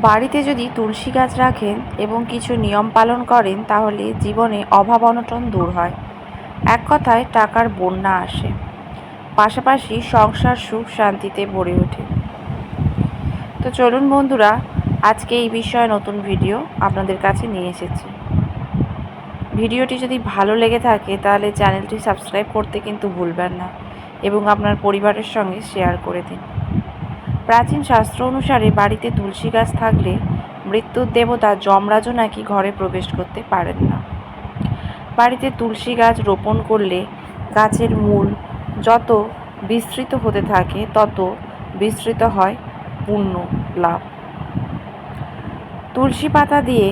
বাড়িতে যদি তুলসী গাছ রাখেন এবং কিছু নিয়ম পালন করেন তাহলে জীবনে অভাব অনটন দূর হয়। এক কথায় টাকার বন্যা আসে, পাশাপাশি সংসার সুখ শান্তিতে ভরে ওঠে। তো চলুন বন্ধুরা, আজকে এই বিষয়ে নতুন ভিডিও আপনাদের কাছে নিয়ে এসেছি। ভিডিওটি যদি ভালো লেগে থাকে তাহলে চ্যানেলটি সাবস্ক্রাইব করতে কিন্তু ভুলবেন না এবং আপনার পরিবারের সঙ্গে শেয়ার করে দিন। প্রাচীন শাস্ত্র অনুসারে বাড়িতে তুলসী গাছ থাকলে মৃত্যুর দেবতা যমরাজও নাকি ঘরে প্রবেশ করতে পারেন না। বাড়িতে তুলসী গাছ রোপণ করলে গাছের মূল যত বিস্তৃত হতে থাকে তত বিস্তৃত হয় পুণ্য লাভ। তুলসী পাতা দিয়ে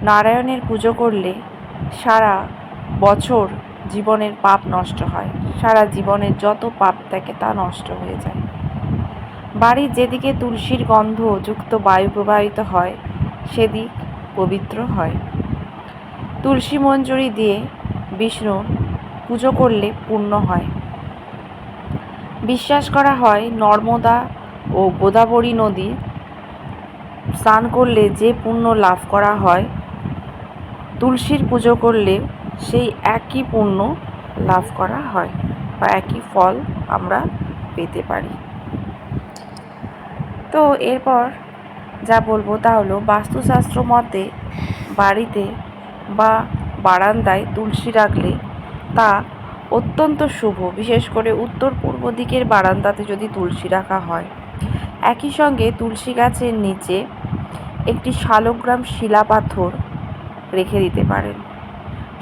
নারায়ণের পুজো করলে সারা বছর জীবনের পাপ নষ্ট হয়, সারা জীবনের যত পাপ থাকে তা নষ্ট হয়ে যায়। বাড়ির যেদিকে তুলসীর গন্ধ যুক্ত বায়ু প্রবাহিত হয় সেদিক পবিত্র হয়। তুলসী মঞ্জরি দিয়ে বিষ্ণুর পুজো করলে পুণ্য হয়। বিশ্বাস করা হয় নর্মদা ও গোদাবরী নদী স্নান করলে যে পুণ্য লাভ করা হয়, তুলসীর পুজো করলে সেই একই পুণ্য লাভ করা হয় বা একই ফল আমরা পেতে পারি। তো এরপর যা বলবো তা হলো, বাস্তুশাস্ত্র মতে বাড়িতে বা বারান্দায় তুলসী রাখলে তা অত্যন্ত শুভ। বিশেষ করে উত্তর পূর্ব দিকের বারান্দাতে যদি তুলসী রাখা হয়। একই সঙ্গে তুলসী গাছের নিচে একটি শালগ্রাম শিলা পাথর রেখে দিতে পারেন।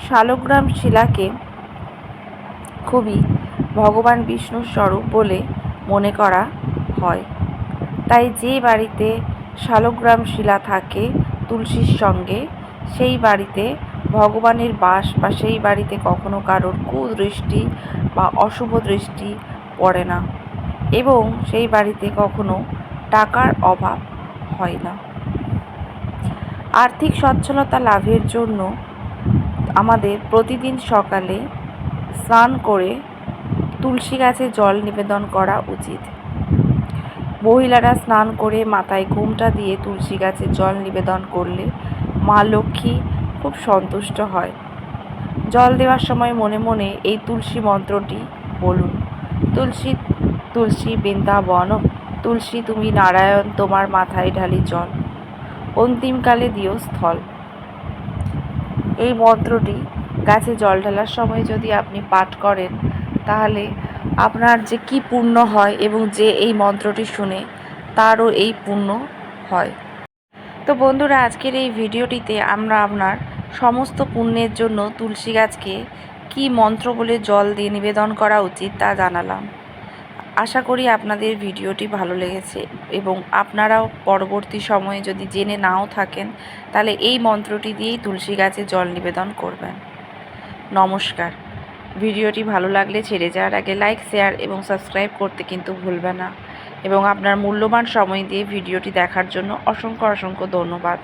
শালগ্রাম শিলাকে খুবই ভগবান বিষ্ণুর স্বরূপ বলে মনে করা হয়। তাই যে বাড়িতে শালগ্রাম শিলা থাকে তুলসীর সঙ্গে, সেই বাড়িতে ভগবানের বাস বা সেই বাড়িতে কখনো কারোর কুদৃষ্টি বা অশুভ দৃষ্টি পড়ে না এবং সেই বাড়িতে কখনো টাকার অভাব হয় না। আর্থিক সচ্ছলতা লাভের জন্য আমাদের প্রতিদিন সকালে স্নান করে তুলসী গাছে জল নিবেদন করা উচিত। মহিলারা স্নান করে মাথায় ঘোমটা দিয়ে তুলসী গাছে জল নিবেদন করলে মা লক্ষ্মী খুব সন্তুষ্ট হয়। জল দেওয়ার সময় মনে মনে এই তুলসী মন্ত্রটি বলুন: তুলসী তুলসী বৃন্দাবন, তুলসী তুমি নারায়ণ, তোমার মাথায় ঢালি জল, অন্তিমকালে দিও স্থল। এই মন্ত্রটি গাছে জল ঢালার সময় যদি আপনি পাঠ করেন তাহলে আপনার যে কি পুণ্য হয় এবং যে এই মন্ত্রটি শুনে তারও এই পুণ্য হয়। তো বন্ধুরা, আজকের এই ভিডিওটিতে আমরা আপনার সমস্ত পুণ্যের জন্য তুলসী গাছকে কি মন্ত্র বলে জল দিয়ে নিবেদন করা উচিত তা জানালাম। আশা করি আপনাদের ভিডিওটি ভালো লেগেছে এবং আপনারাও পরবর্তী সময়ে যদি জেনে নাও থাকেন তাহলে এই মন্ত্রটি দিয়েই তুলসী গাছে জল নিবেদন করবেন। নমস্কার। ভিডিওটি ভালো লাগলে ছেড়ে যাওয়ার আগে লাইক, শেয়ার এবং সাবস্ক্রাইব করতে কিন্তু ভুলবেন না এবং আপনার মূল্যবান সময় দিয়ে ভিডিওটি দেখার জন্য অসংখ্য অসংখ্য ধন্যবাদ।